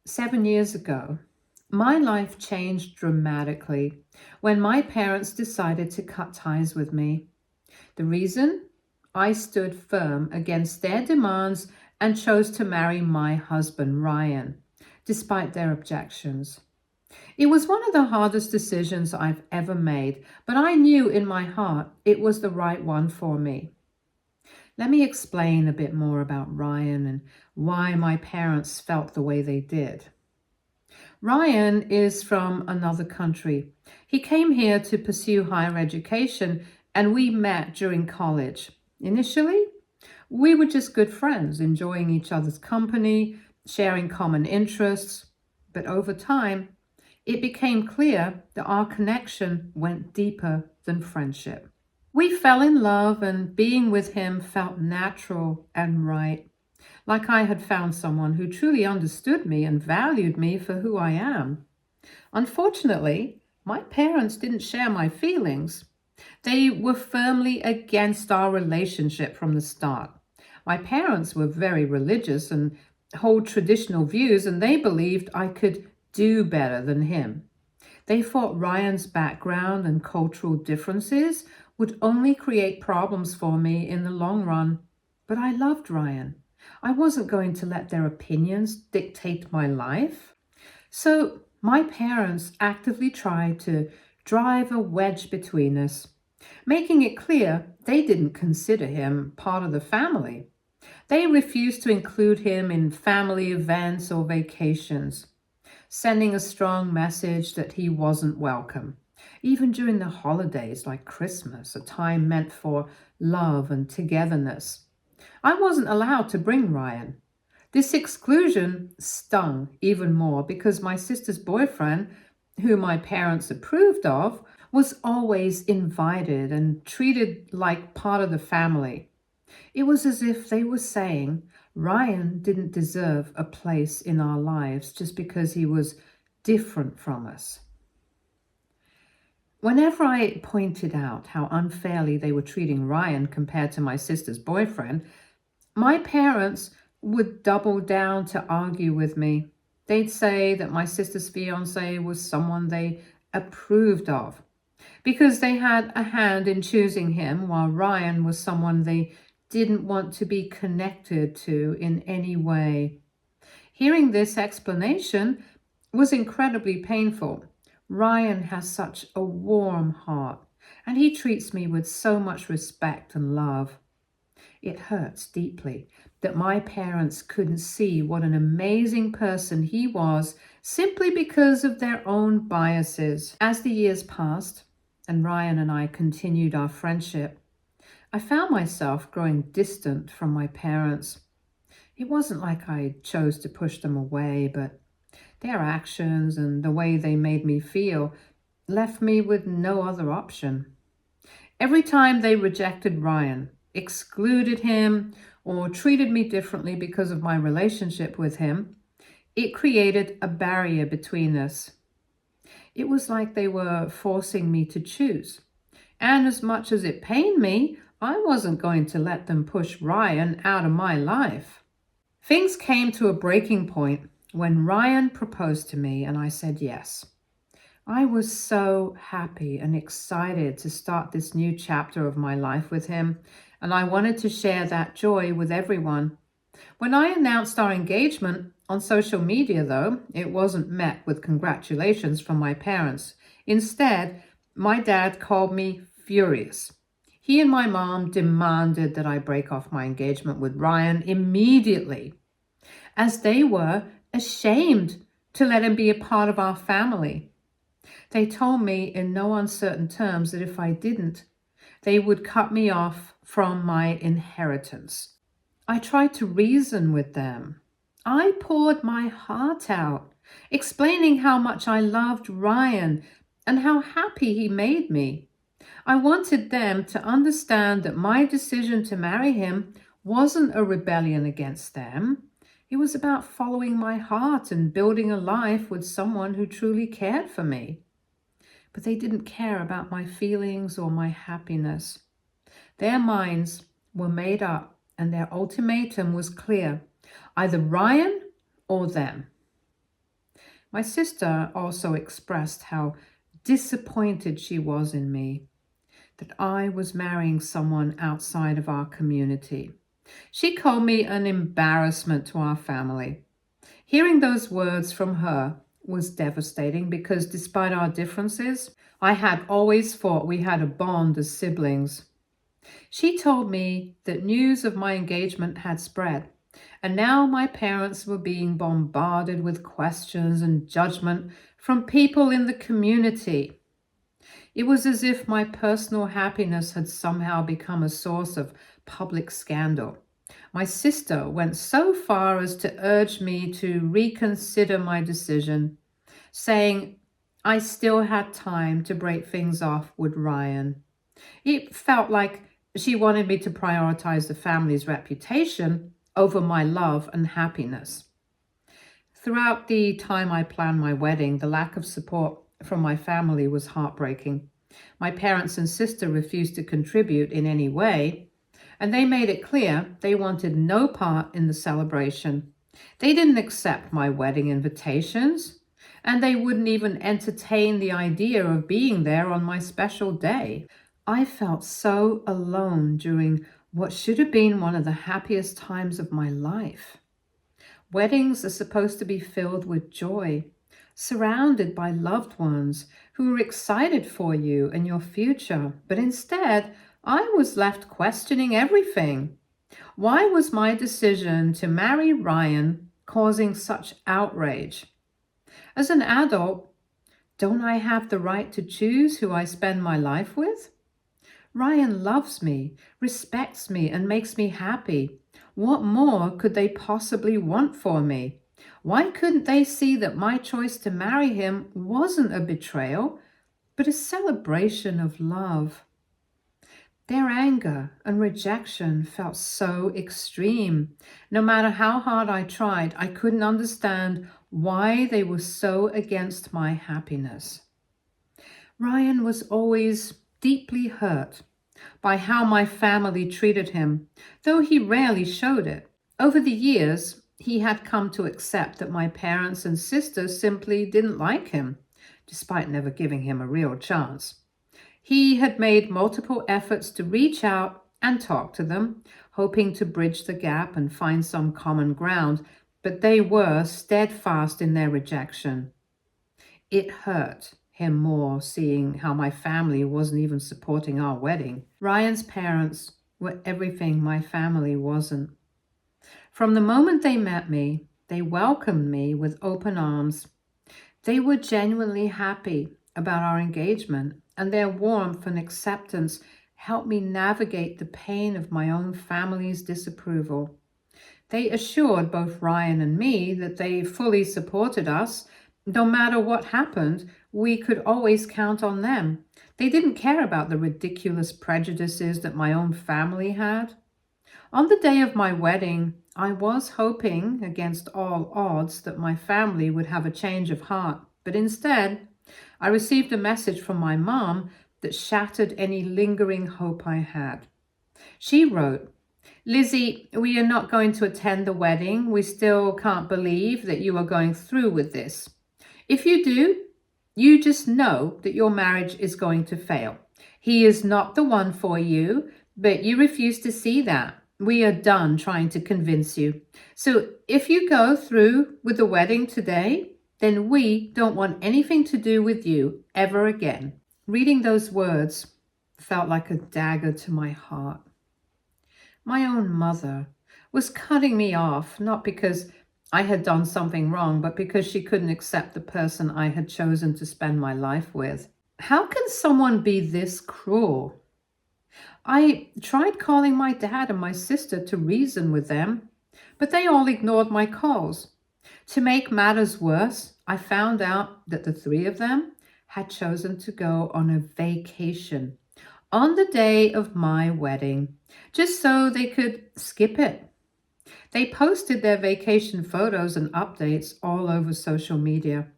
7 years ago, my life changed dramatically when my parents decided to cut ties with me. The reason? I stood firm against their demands and chose to marry my husband, Ryan, despite their objections. It was one of the hardest decisions I've ever made, but I knew in my heart it was the right one for me. Let me explain a bit more about Ryan and why my parents felt the way they did. Ryan is from another country. He came here to pursue higher education, and we met during college. Initially, we were just good friends, enjoying each other's company, sharing common interests. But over time, it became clear that our connection went deeper than friendship. We fell in love, and being with him felt natural and right, like I had found someone who truly understood me and valued me for who I am. Unfortunately, my parents didn't share my feelings. They were firmly against our relationship from the start. My parents were very religious and hold traditional views, and they believed I could do better than him. They thought Ryan's background and cultural differences would only create problems for me in the long run. But I loved Ryan. I wasn't going to let their opinions dictate my life. So my parents actively tried to drive a wedge between us, making it clear they didn't consider him part of the family. They refused to include him in family events or vacations, sending a strong message that he wasn't welcome. Even during the holidays like Christmas, a time meant for love and togetherness, I wasn't allowed to bring Ryan. This exclusion stung even more because my sister's boyfriend, who my parents approved of, was always invited and treated like part of the family. It was as if they were saying Ryan didn't deserve a place in our lives just because he was different from us. Whenever I pointed out how unfairly they were treating Ryan compared to my sister's boyfriend, my parents would double down to argue with me. They'd say that my sister's fiance was someone they approved of because they had a hand in choosing him, while Ryan was someone they didn't want to be connected to in any way. Hearing this explanation was incredibly painful. Ryan has such a warm heart, and he treats me with so much respect and love. It hurts deeply that my parents couldn't see what an amazing person he was simply because of their own biases. As the years passed and Ryan and I continued our friendship, I found myself growing distant from my parents. It wasn't like I chose to push them away, but their actions and the way they made me feel left me with no other option. Every time they rejected Ryan, excluded him, or treated me differently because of my relationship with him, it created a barrier between us. It was like they were forcing me to choose. And as much as it pained me, I wasn't going to let them push Ryan out of my life. Things came to a breaking point when Ryan proposed to me and I said yes. I was so happy and excited to start this new chapter of my life with him, and I wanted to share that joy with everyone. When I announced our engagement on social media, though, it wasn't met with congratulations from my parents. Instead, my dad called me furious. He and my mom demanded that I break off my engagement with Ryan immediately, as they were ashamed to let him be a part of our family. They told me in no uncertain terms that if I didn't, they would cut me off from my inheritance. I tried to reason with them. I poured my heart out, explaining how much I loved Ryan and how happy he made me. I wanted them to understand that my decision to marry him wasn't a rebellion against them. It was about following my heart and building a life with someone who truly cared for me. But they didn't care about my feelings or my happiness. Their minds were made up and their ultimatum was clear: either Ryan or them. My sister also expressed how disappointed she was in me, that I was marrying someone outside of our community. She called me an embarrassment to our family. Hearing those words from her was devastating because despite our differences, I had always thought we had a bond as siblings. She told me that news of my engagement had spread, and now my parents were being bombarded with questions and judgment from people in the community. It was as if my personal happiness had somehow become a source of public scandal. My sister went so far as to urge me to reconsider my decision, saying I still had time to break things off with Ryan. It felt like she wanted me to prioritize the family's reputation over my love and happiness. Throughout the time I planned my wedding, the lack of support from my family was heartbreaking. My parents and sister refused to contribute in any way, and they made it clear they wanted no part in the celebration. They didn't accept my wedding invitations, and they wouldn't even entertain the idea of being there on my special day. I felt so alone during what should have been one of the happiest times of my life. Weddings are supposed to be filled with joy, surrounded by loved ones who are excited for you and your future. But instead, I was left questioning everything. Why was my decision to marry Ryan causing such outrage? As an adult, don't I have the right to choose who I spend my life with? Ryan loves me, respects me, and makes me happy. What more could they possibly want for me? Why couldn't they see that my choice to marry him wasn't a betrayal, but a celebration of love? Their anger and rejection felt so extreme. No matter how hard I tried, I couldn't understand why they were so against my happiness. Ryan was always deeply hurt by how my family treated him, though he rarely showed it. Over the years, he had come to accept that my parents and sisters simply didn't like him, despite never giving him a real chance. He had made multiple efforts to reach out and talk to them, hoping to bridge the gap and find some common ground, but they were steadfast in their rejection. It hurt him more seeing how my family wasn't even supporting our wedding. Ryan's parents were everything my family wasn't. From the moment they met me, they welcomed me with open arms. They were genuinely happy about our engagement, and their warmth and acceptance helped me navigate the pain of my own family's disapproval. They assured both Ryan and me that they fully supported us. No matter what happened, we could always count on them. They didn't care about the ridiculous prejudices that my own family had. On the day of my wedding, I was hoping, against all odds, that my family would have a change of heart. But instead, I received a message from my mom that shattered any lingering hope I had. She wrote, "Lizzie, we are not going to attend the wedding. We still can't believe that you are going through with this. If you do, you just know that your marriage is going to fail. He is not the one for you, but you refuse to see that. We are done trying to convince you. So if you go through with the wedding today, then we don't want anything to do with you ever again." Reading those words felt like a dagger to my heart. My own mother was cutting me off, not because I had done something wrong, but because she couldn't accept the person I had chosen to spend my life with. How can someone be this cruel? I tried calling my dad and my sister to reason with them, but they all ignored my calls. To make matters worse, I found out that the three of them had chosen to go on a vacation on the day of my wedding, just so they could skip it. They posted their vacation photos and updates all over social media,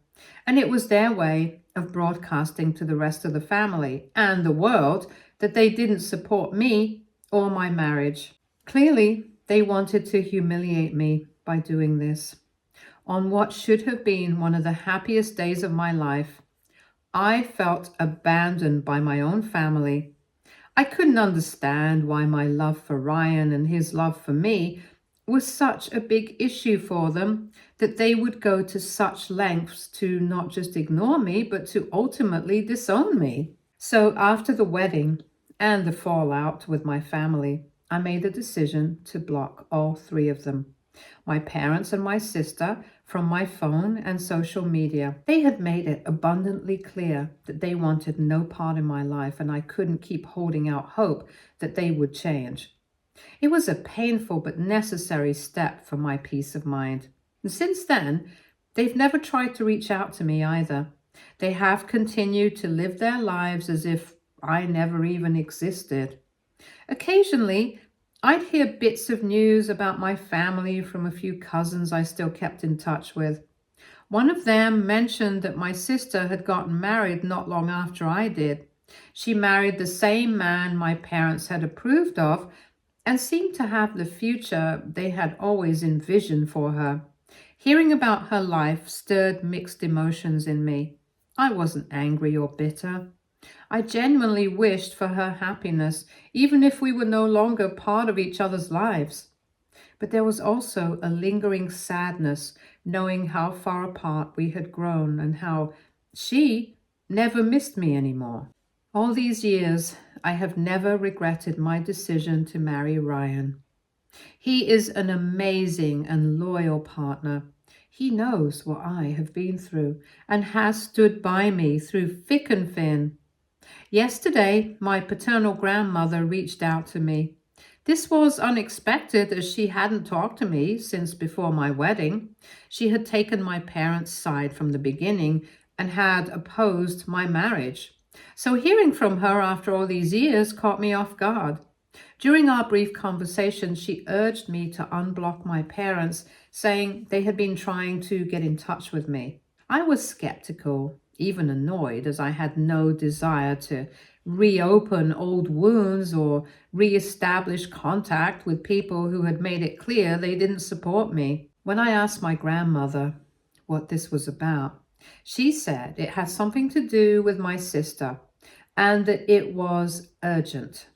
and it was their way of broadcasting to the rest of the family and the world that they didn't support me or my marriage. Clearly, they wanted to humiliate me by doing this. On what should have been one of the happiest days of my life, I felt abandoned by my own family. I couldn't understand why my love for Ryan and his love for me was such a big issue for them, that they would go to such lengths to not just ignore me, but to ultimately disown me. So after the wedding and the fallout with my family, I made a decision to block all three of them, my parents and my sister, from my phone and social media. They had made it abundantly clear that they wanted no part in my life, and I couldn't keep holding out hope that they would change. It was a painful but necessary step for my peace of mind. And since then, they've never tried to reach out to me either. They have continued to live their lives as if I never even existed. Occasionally, I'd hear bits of news about my family from a few cousins I still kept in touch with. One of them mentioned that my sister had gotten married not long after I did. She married the same man my parents had approved of and seemed to have the future they had always envisioned for her. Hearing about her life stirred mixed emotions in me. I wasn't angry or bitter. I genuinely wished for her happiness, even if we were no longer part of each other's lives. But there was also a lingering sadness knowing how far apart we had grown and how she never missed me anymore. All these years, I have never regretted my decision to marry Ryan. He is an amazing and loyal partner. He knows what I have been through and has stood by me through thick and thin. Yesterday, my paternal grandmother reached out to me. This was unexpected, as she hadn't talked to me since before my wedding. She had taken my parents' side from the beginning and had opposed my marriage. So hearing from her after all these years caught me off guard. During our brief conversation, she urged me to unblock my parents, saying they had been trying to get in touch with me. I was skeptical, even annoyed, as I had no desire to reopen old wounds or re-establish contact with people who had made it clear they didn't support me. When I asked my grandmother what this was about, she said it had something to do with my sister and that it was urgent.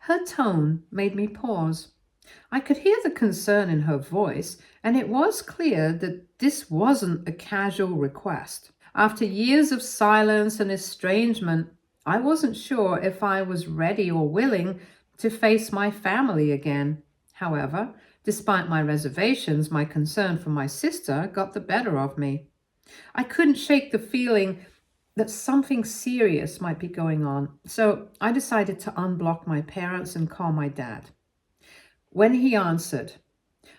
Her tone made me pause. I could hear the concern in her voice, and it was clear that this wasn't a casual request. After years of silence and estrangement, I wasn't sure if I was ready or willing to face my family again. However, despite my reservations, my concern for my sister got the better of me. I couldn't shake the feeling that something serious might be going on, so I decided to unblock my parents and call my dad. When he answered,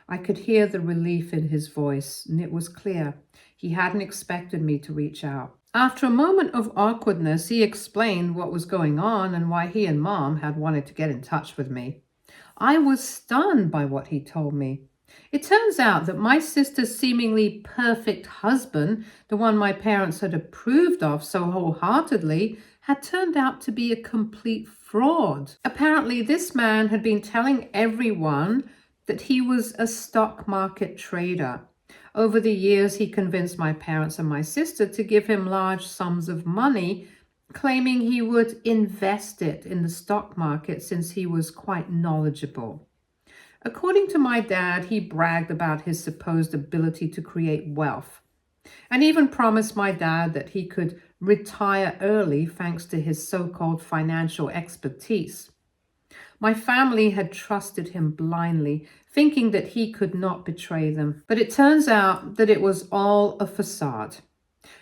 I could hear the relief in his voice, and it was clear he hadn't expected me to reach out. After a moment of awkwardness, he explained what was going on and why he and Mom had wanted to get in touch with me. I was stunned by what he told me. It turns out that my sister's seemingly perfect husband, the one my parents had approved of so wholeheartedly, had turned out to be a complete fraud. Apparently, this man had been telling everyone that he was a stock market trader. Over the years, he convinced my parents and my sister to give him large sums of money, claiming he would invest it in the stock market since he was quite knowledgeable. According to my dad, he bragged about his supposed ability to create wealth, and even promised my dad that he could retire early thanks to his so-called financial expertise. My family had trusted him blindly, thinking that he could not betray them. But it turns out that it was all a facade.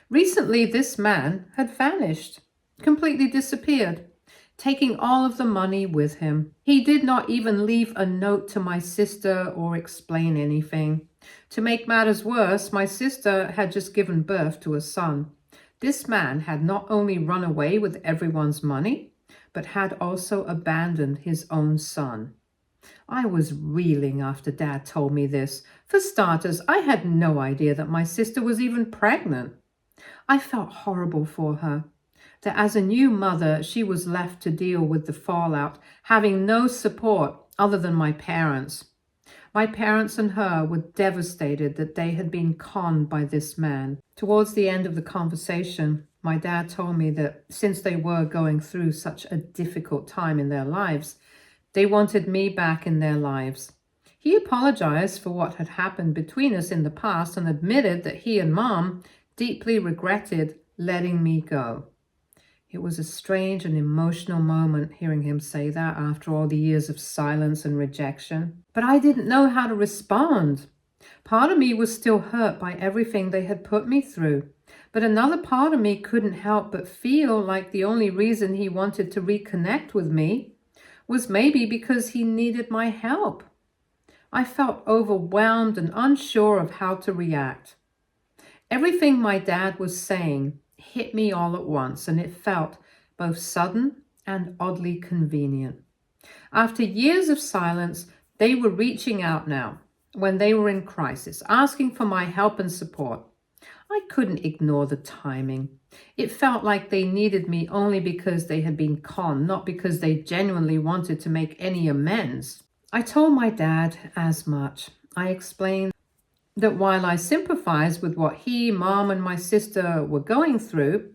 Recently, this man had vanished, completely disappeared, taking all of the money with him. He did not even leave a note to my sister or explain anything. To make matters worse, my sister had just given birth to a son. This man had not only run away with everyone's money, but had also abandoned his own son. I was reeling after Dad told me this. For starters, I had no idea that my sister was even pregnant. I felt horrible for her, that as a new mother, she was left to deal with the fallout, having no support other than my parents. My parents and her were devastated that they had been conned by this man. Towards the end of the conversation, my dad told me that since they were going through such a difficult time in their lives, they wanted me back in their lives. He apologized for what had happened between us in the past and admitted that he and Mom deeply regretted letting me go. It was a strange and emotional moment hearing him say that after all the years of silence and rejection. But I didn't know how to respond. Part of me was still hurt by everything they had put me through. But another part of me couldn't help but feel like the only reason he wanted to reconnect with me was maybe because he needed my help. I felt overwhelmed and unsure of how to react. Everything my dad was saying hit me all at once, and it felt both sudden and oddly convenient. After years of silence, they were reaching out now when they were in crisis, asking for my help and support. I couldn't ignore the timing. It felt like they needed me only because they had been conned, not because they genuinely wanted to make any amends. I told my dad as much. I explained that while I sympathized with what he, Mom, and my sister were going through,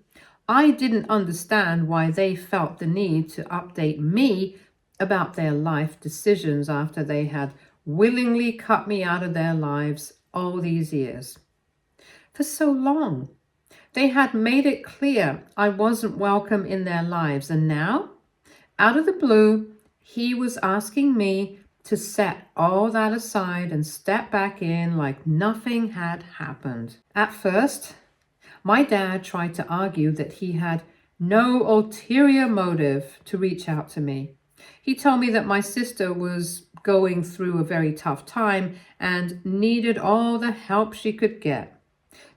I didn't understand why they felt the need to update me about their life decisions after they had willingly cut me out of their lives all these years. For so long, they had made it clear I wasn't welcome in their lives, and now, out of the blue, he was asking me to set all that aside and step back in like nothing had happened. At first, my dad tried to argue that he had no ulterior motive to reach out to me. He told me that my sister was going through a very tough time and needed all the help she could get.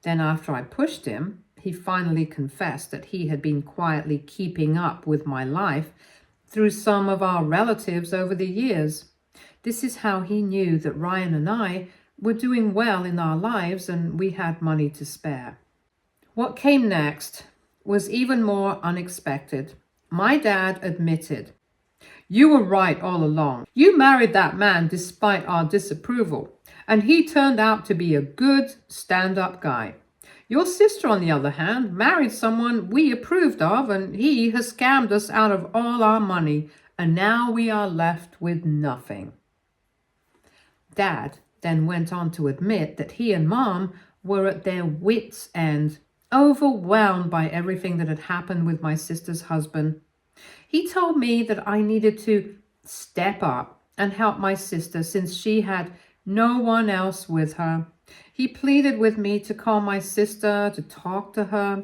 Then after I pushed him, he finally confessed that he had been quietly keeping up with my life through some of our relatives over the years. This is how he knew that Ryan and I were doing well in our lives and we had money to spare. What came next was even more unexpected. My dad admitted, "You were right all along. You married that man despite our disapproval, and he turned out to be a good, stand-up guy. Your sister, on the other hand, married someone we approved of, and he has scammed us out of all our money, and now we are left with nothing." Dad then went on to admit that he and Mom were at their wits' end, overwhelmed by everything that had happened with my sister's husband. He told me that I needed to step up and help my sister since she had no one else with her. He pleaded with me to call my sister, to talk to her,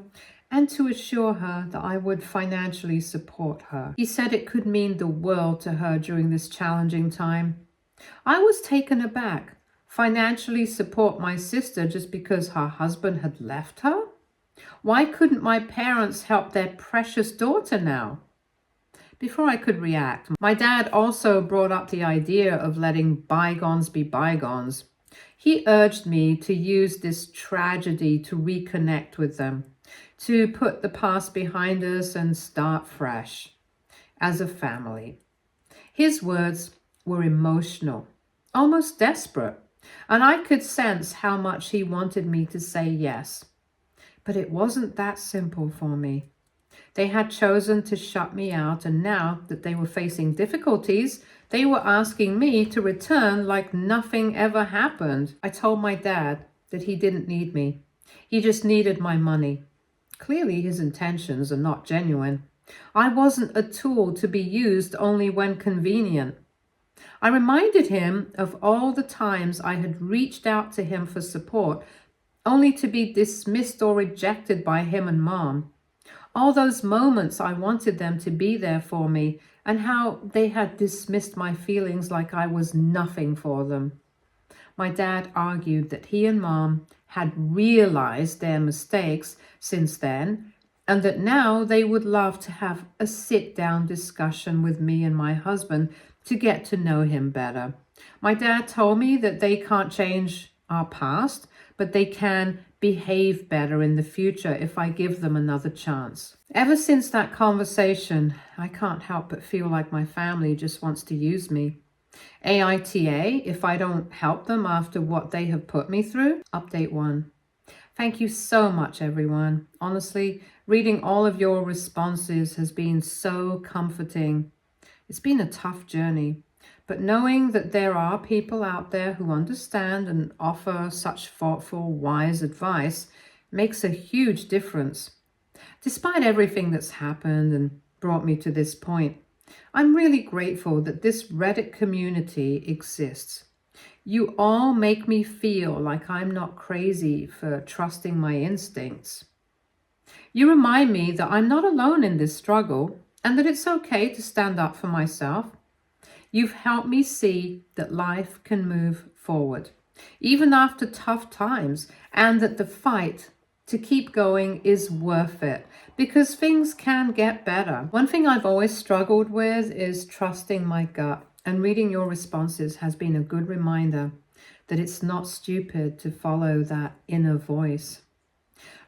and to assure her that I would financially support her. He said it could mean the world to her during this challenging time. I was taken aback. Financially support my sister just because her husband had left her? Why couldn't my parents help their precious daughter now? Before I could react, my dad also brought up the idea of letting bygones be bygones. He urged me to use this tragedy to reconnect with them, to put the past behind us and start fresh as a family. His words were emotional, almost desperate, and I could sense how much he wanted me to say yes. But it wasn't that simple for me. They had chosen to shut me out, and now that they were facing difficulties, they were asking me to return like nothing ever happened. I told my dad that he didn't need me. He just needed my money. Clearly, his intentions are not genuine. I wasn't a tool to be used only when convenient. I reminded him of all the times I had reached out to him for support, only to be dismissed or rejected by him and Mom. All those moments I wanted them to be there for me, and how they had dismissed my feelings like I was nothing for them. My dad argued that he and Mom had realized their mistakes since then, and that now they would love to have a sit-down discussion with me and my husband to get to know him better. My dad told me that they can't change our past, but they can behave better in the future if I give them another chance. Ever since that conversation, I can't help but feel like my family just wants to use me. AITA if I don't help them after what they have put me through. Update 1. Thank you so much, everyone. Honestly, reading all of your responses has been so comforting. It's been a tough journey, but knowing that there are people out there who understand and offer such thoughtful, wise advice makes a huge difference. Despite everything that's happened and brought me to this point, I'm really grateful that this Reddit community exists. You all make me feel like I'm not crazy for trusting my instincts. You remind me that I'm not alone in this struggle and that it's okay to stand up for myself. You've helped me see that life can move forward, even after tough times, and that the fight to keep going is worth it because things can get better. One thing I've always struggled with is trusting my gut, and reading your responses has been a good reminder that it's not stupid to follow that inner voice.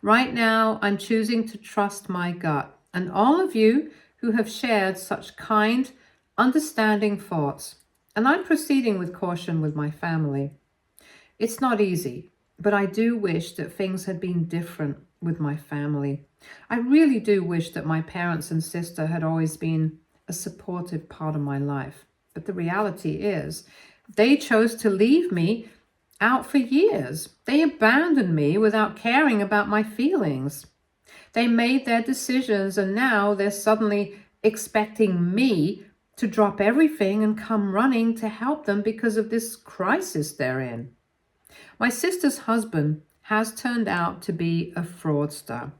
Right now, I'm choosing to trust my gut, and all of you who have shared such kind, understanding thoughts, and I'm proceeding with caution with my family. It's not easy, but I do wish that things had been different with my family. I really do wish that my parents and sister had always been a supportive part of my life. But the reality is, they chose to leave me out for years. They abandoned me without caring about my feelings. They made their decisions, and now they're suddenly expecting me to drop everything and come running to help them because of this crisis they're in. My sister's husband has turned out to be a fraudster.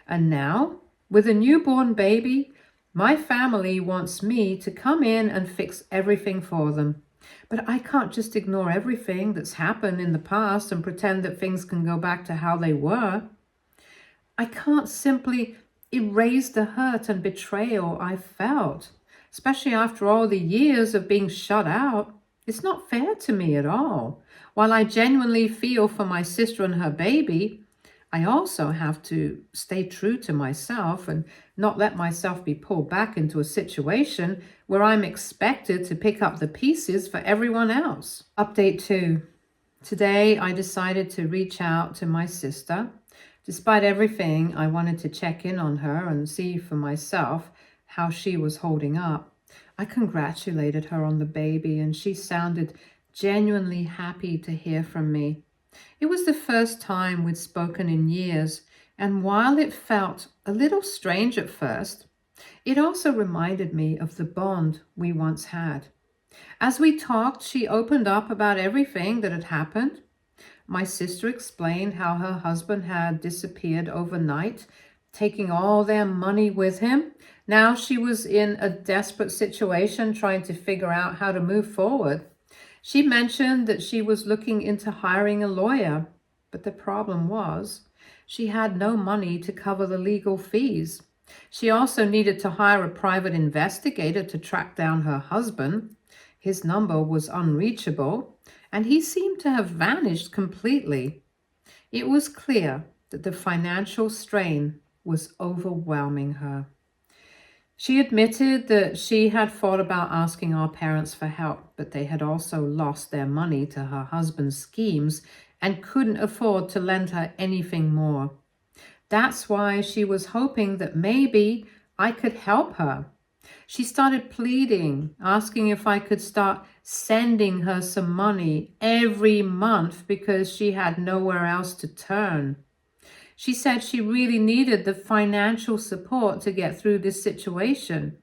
And now, with a newborn baby, my family wants me to come in and fix everything for them. But I can't just ignore everything that's happened in the past and pretend that things can go back to how they were. I can't simply erase the hurt and betrayal I felt, especially after all the years of being shut out. It's not fair to me at all. While I genuinely feel for my sister and her baby, I also have to stay true to myself and not let myself be pulled back into a situation where I'm expected to pick up the pieces for everyone else. Update 2. Today, I decided to reach out to my sister. Despite everything, I wanted to check in on her and see for myself how she was holding up. I congratulated her on the baby, and she sounded genuinely happy to hear from me. It was the first time we'd spoken in years, and while it felt a little strange at first, it also reminded me of the bond we once had. As we talked, she opened up about everything that had happened. My sister explained how her husband had disappeared overnight, taking all their money with him. Now she was in a desperate situation trying to figure out how to move forward. She mentioned that she was looking into hiring a lawyer, but the problem was she had no money to cover the legal fees. She also needed to hire a private investigator to track down her husband. His number was unreachable, and he seemed to have vanished completely. It was clear that the financial strain was overwhelming her. She admitted that she had thought about asking our parents for help, but they had also lost their money to her husband's schemes and couldn't afford to lend her anything more. That's why she was hoping that maybe I could help her. She started pleading, asking if I could start sending her some money every month because she had nowhere else to turn. She said she really needed the financial support to get through this situation.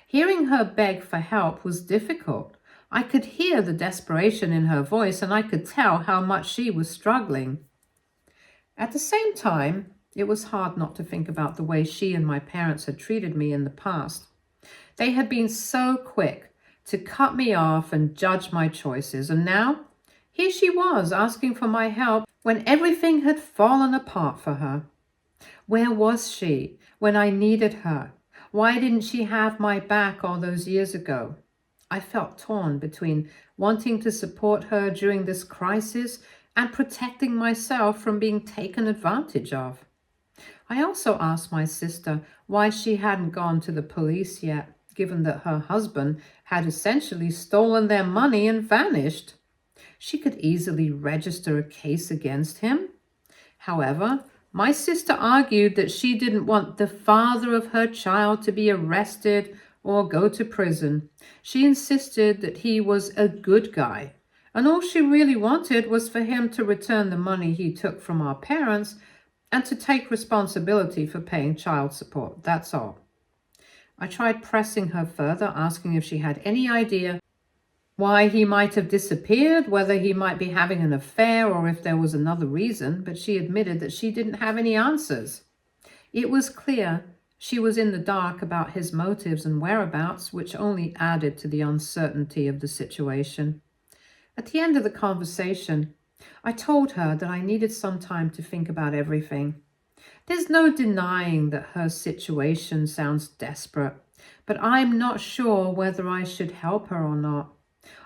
Hearing her beg for help was difficult. I could hear the desperation in her voice, and I could tell how much she was struggling. At the same time, it was hard not to think about the way she and my parents had treated me in the past. They had been so quick to cut me off and judge my choices, and now here she was asking for my help when everything had fallen apart for her. Where was she when I needed her? Why didn't she have my back all those years ago? I felt torn between wanting to support her during this crisis and protecting myself from being taken advantage of. I also asked my sister why she hadn't gone to the police yet, given that her husband had essentially stolen their money and vanished. She could easily register a case against him. However, my sister argued that she didn't want the father of her child to be arrested or go to prison. She insisted that he was a good guy, and all she really wanted was for him to return the money he took from our parents and to take responsibility for paying child support. That's all. I tried pressing her further, asking if she had any idea why he might have disappeared, whether he might be having an affair or if there was another reason, but she admitted that she didn't have any answers. It was clear she was in the dark about his motives and whereabouts, which only added to the uncertainty of the situation. At the end of the conversation, I told her that I needed some time to think about everything. There's no denying that her situation sounds desperate, but I'm not sure whether I should help her or not.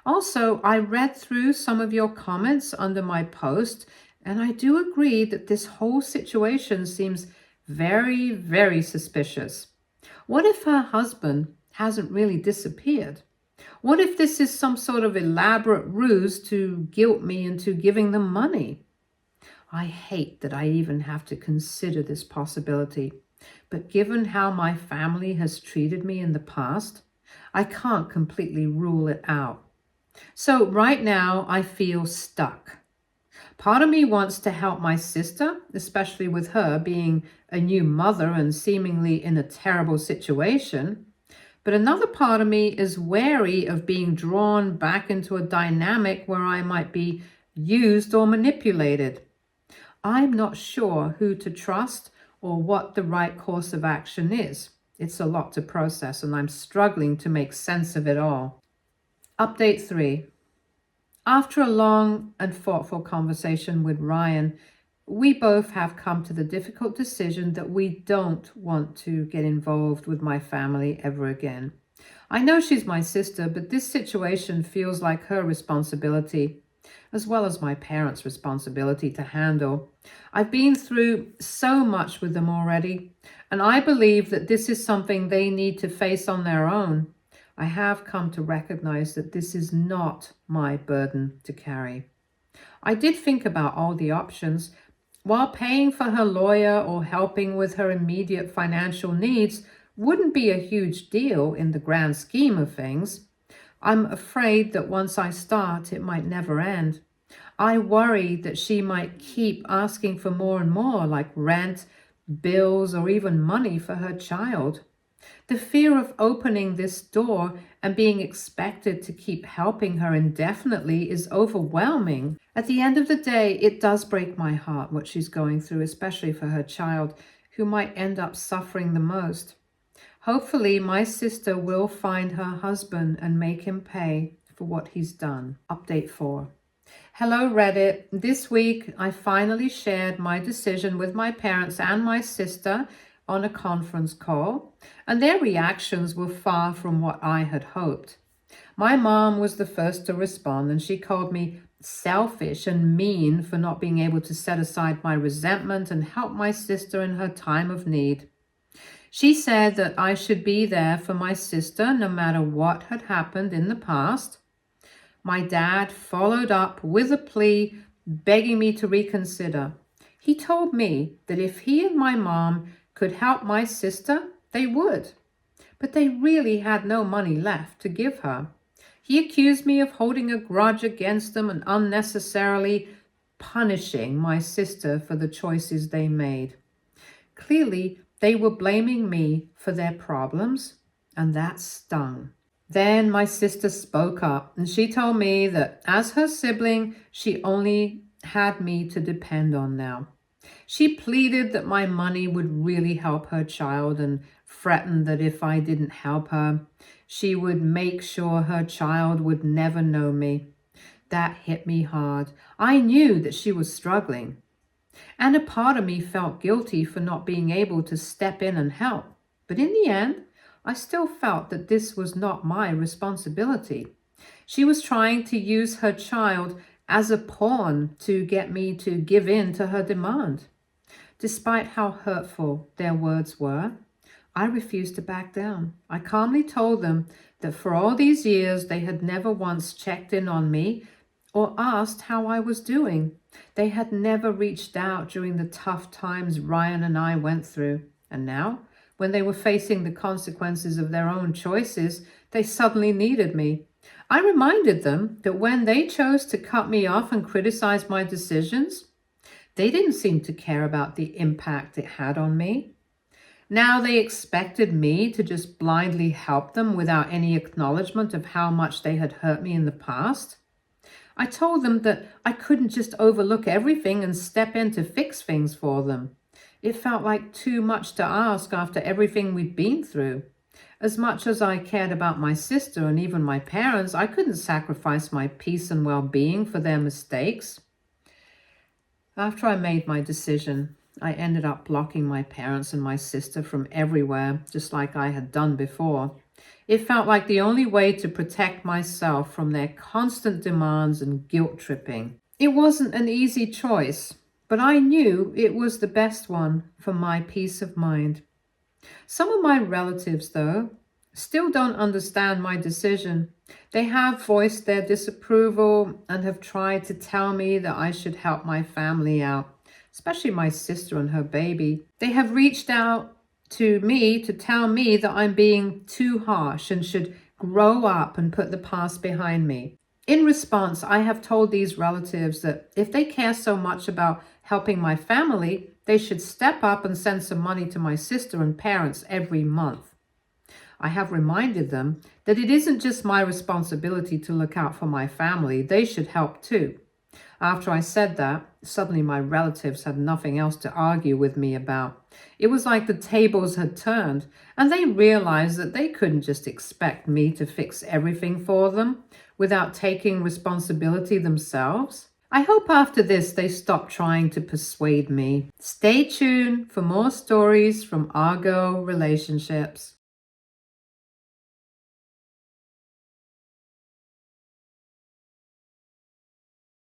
Also, I read through some of your comments under my post, and I do agree that this whole situation seems very, very suspicious. What if her husband hasn't really disappeared? What if this is some sort of elaborate ruse to guilt me into giving them money? I hate that I even have to consider this possibility, but given how my family has treated me in the past, I can't completely rule it out. So right now, I feel stuck. Part of me wants to help my sister, especially with her being a new mother and seemingly in a terrible situation. But another part of me is wary of being drawn back into a dynamic where I might be used or manipulated. I'm not sure who to trust or what the right course of action is. It's a lot to process, and I'm struggling to make sense of it all. Update 3. After a long and thoughtful conversation with Ryan, we both have come to the difficult decision that we don't want to get involved with my family ever again. I know she's my sister, but this situation feels like her responsibility, as well as my parents' responsibility to handle. I've been through so much with them already, and I believe that this is something they need to face on their own. I have come to recognize that this is not my burden to carry. I did think about all the options. While paying for her lawyer or helping with her immediate financial needs wouldn't be a huge deal in the grand scheme of things, I'm afraid that once I start, it might never end. I worry that she might keep asking for more and more, like rent, bills, or even money for her child. The fear of opening this door and being expected to keep helping her indefinitely is overwhelming. At the end of the day, it does break my heart what she's going through, especially for her child, who might end up suffering the most. Hopefully, my sister will find her husband and make him pay for what he's done. Update 4. Hello, Reddit. This week, I finally shared my decision with my parents and my sister on a conference call, and their reactions were far from what I had hoped. My mom was the first to respond, and she called me selfish and mean for not being able to set aside my resentment and help my sister in her time of need. She said that I should be there for my sister no matter what had happened in the past. My dad followed up with a plea begging me to reconsider. He told me that if he and my mom could help my sister, they would. But they really had no money left to give her. He accused me of holding a grudge against them and unnecessarily punishing my sister for the choices they made. Clearly, they were blaming me for their problems, and that stung. Then my sister spoke up, and she told me that as her sibling, she only had me to depend on now. She pleaded that my money would really help her child and threatened that if I didn't help her, she would make sure her child would never know me. That hit me hard. I knew that she was struggling, and a part of me felt guilty for not being able to step in and help. But in the end, I still felt that this was not my responsibility. She was trying to use her child as a pawn to get me to give in to her demand. Despite how hurtful their words were, I refused to back down. I calmly told them that for all these years, they had never once checked in on me or asked how I was doing. They had never reached out during the tough times Ryan and I went through. And now, when they were facing the consequences of their own choices, they suddenly needed me. I reminded them that when they chose to cut me off and criticize my decisions, they didn't seem to care about the impact it had on me. Now they expected me to just blindly help them without any acknowledgement of how much they had hurt me in the past. I told them that I couldn't just overlook everything and step in to fix things for them. It felt like too much to ask after everything we'd been through. As much as I cared about my sister and even my parents, I couldn't sacrifice my peace and well-being for their mistakes. After I made my decision, I ended up blocking my parents and my sister from everywhere, just like I had done before. It felt like the only way to protect myself from their constant demands and guilt tripping. It wasn't an easy choice, but I knew it was the best one for my peace of mind. Some of my relatives, though, still don't understand my decision. They have voiced their disapproval and have tried to tell me that I should help my family out, especially my sister and her baby. They have reached out to me to tell me that I'm being too harsh and should grow up and put the past behind me. In response, I have told these relatives that if they care so much about helping my family, they should step up and send some money to my sister and parents every month. I have reminded them that it isn't just my responsibility to look out for my family, they should help too. After I said that, suddenly my relatives had nothing else to argue with me about. It was like the tables had turned, and they realized that they couldn't just expect me to fix everything for them without taking responsibility themselves. I hope after this they stop trying to persuade me. Stay tuned for more stories from Argo Relationships.